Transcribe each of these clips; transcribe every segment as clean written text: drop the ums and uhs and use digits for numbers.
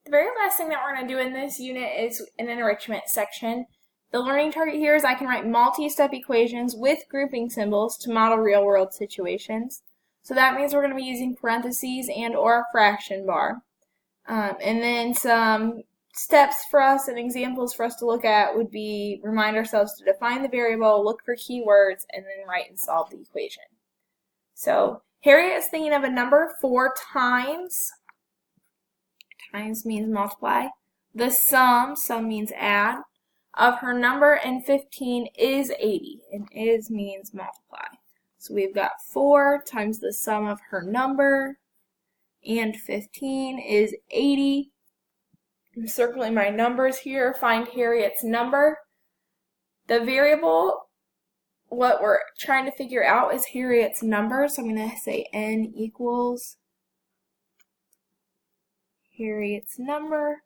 The very last thing that we're going to do in this unit is an enrichment section. The learning target here is I can write multi-step equations with grouping symbols to model real-world situations. So that means we're going to be using parentheses and or a fraction bar. And then some steps for us and examples for us to look at would be remind ourselves to define the variable, look for keywords, and then write and solve the equation. So Harriet is thinking of a number 4 times means multiply, the sum means add, of her number and 15 is 80, and is means multiply. So we've got 4 times the sum of her number and 15 is 80. I'm circling my numbers here, find Harriet's number. The variable, what we're trying to figure out is Harriet's number, so I'm going to say n equals Harriet's number.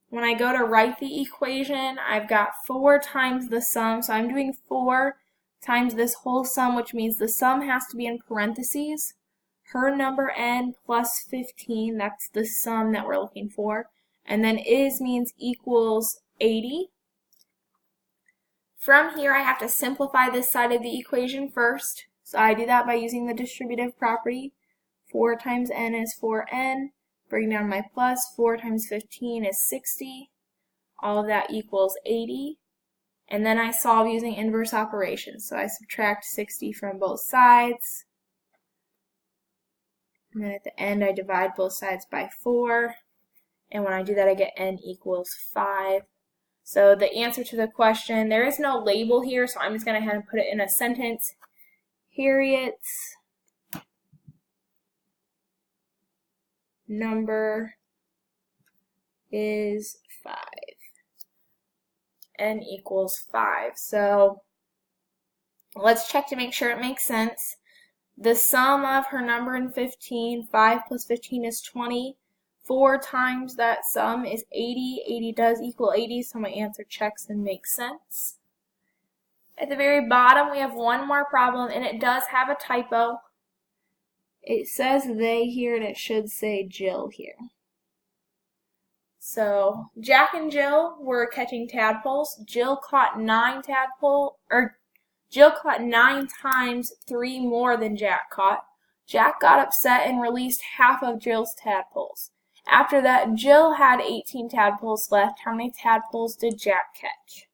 When I go to write the equation, I've got 4 times the sum, so I'm doing 4 times this whole sum, which means the sum has to be in parentheses. Her number n plus 15, that's the sum that we're looking for. And then is means equals 80. From here, I have to simplify this side of the equation first. So I do that by using the distributive property. 4 times n is 4n. Bring down my plus. 4 times 15 is 60. All of that equals 80. And then I solve using inverse operations. So I subtract 60 from both sides. And then at the end, I divide both sides by 4. And when I do that, I get n equals 5. So the answer to the question, there is no label here, so I'm just going to go ahead and put it in a sentence. Harriet's number is 5. N equals 5. So let's check to make sure it makes sense. The sum of her number and 15, 5 plus 15 is 20. 4 times that sum is 80. 80 does equal 80, so my answer checks and makes sense. At the very bottom, we have one more problem, and it does have a typo. It says they here, and it should say Jill here. So Jack and Jill were catching tadpoles. Jill caught 9 times 3 more than Jack caught. Jack got upset and released half of Jill's tadpoles. After that, Jill had 18 tadpoles left. How many tadpoles did Jack catch?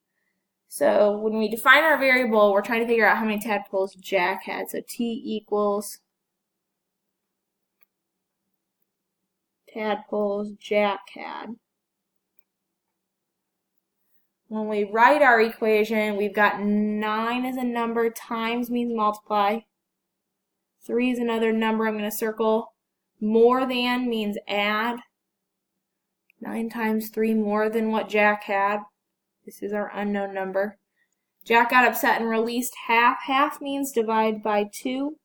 So when we define our variable, we're trying to figure out how many tadpoles Jack had. So T equals tadpoles Jack had. When we write our equation, we've got 9 as a number, times means multiply. 3 is another number I'm going to circle. More than means add. 9 times 3 more than what Jack had. This is our unknown number. Jack got upset and released half. Half means divide by 2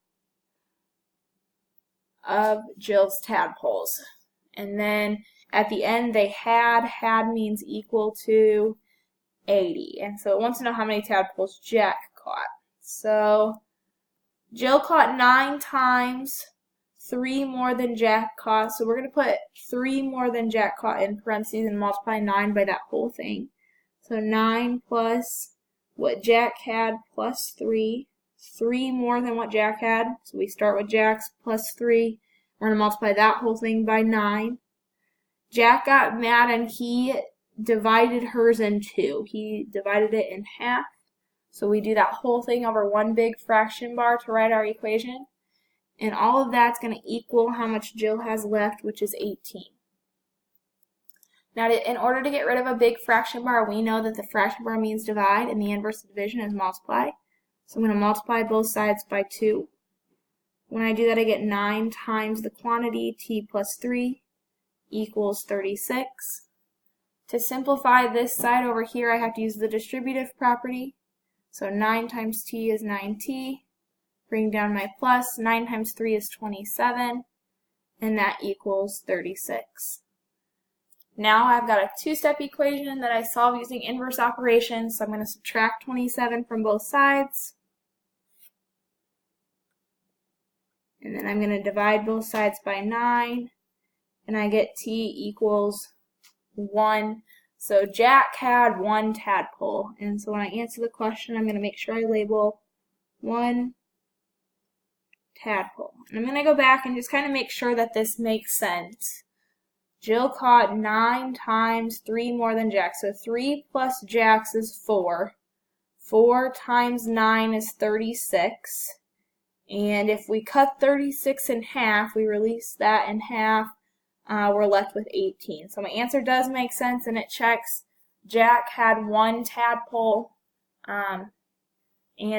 of Jill's tadpoles. And then at the end they had means equal to 80. And so it wants to know how many tadpoles Jack caught. So Jill caught 9 times 3 more than Jack caught. So we're going to put 3 more than Jack caught in parentheses and multiply 9 by that whole thing. So 9 plus what Jack had plus 3. 3 more than what Jack had. So we start with Jack's plus 3. We're going to multiply that whole thing by 9. Jack got mad and he divided hers in 2. He divided it in half. So we do that whole thing over one big fraction bar to write our equation. And all of that's going to equal how much Jill has left, which is 18. Now, in order to get rid of a big fraction bar, we know that the fraction bar means divide, and the inverse of division is multiply. So I'm going to multiply both sides by 2. When I do that, I get 9 times the quantity, t plus 3, equals 36. To simplify this side over here, I have to use the distributive property. So 9 times t is 9t. Bring down my plus. 9 times 3 is 27. And that equals 36. Now I've got a 2-step equation that I solve using inverse operations. So I'm going to subtract 27 from both sides. And then I'm going to divide both sides by 9. and I get T equals 1. So Jack had 1 tadpole. And so when I answer the question, I'm going to make sure I label 1 tadpole. And I'm going to go back and just kind of make sure that this makes sense. Jill caught 9 times 3 more than Jack. So 3 plus Jack's is 4. 4 times 9 is 36. And if we cut 36 in half, we release that in half, we're left with 18. So my answer does make sense, and it checks. Jack had 1 tadpole, and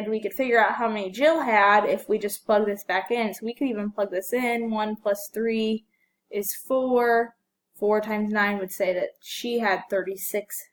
we could figure out how many Jill had if we just plug this back in. So we could even plug this in. 1 plus 3 is 4. 4 times 9 would say that she had 36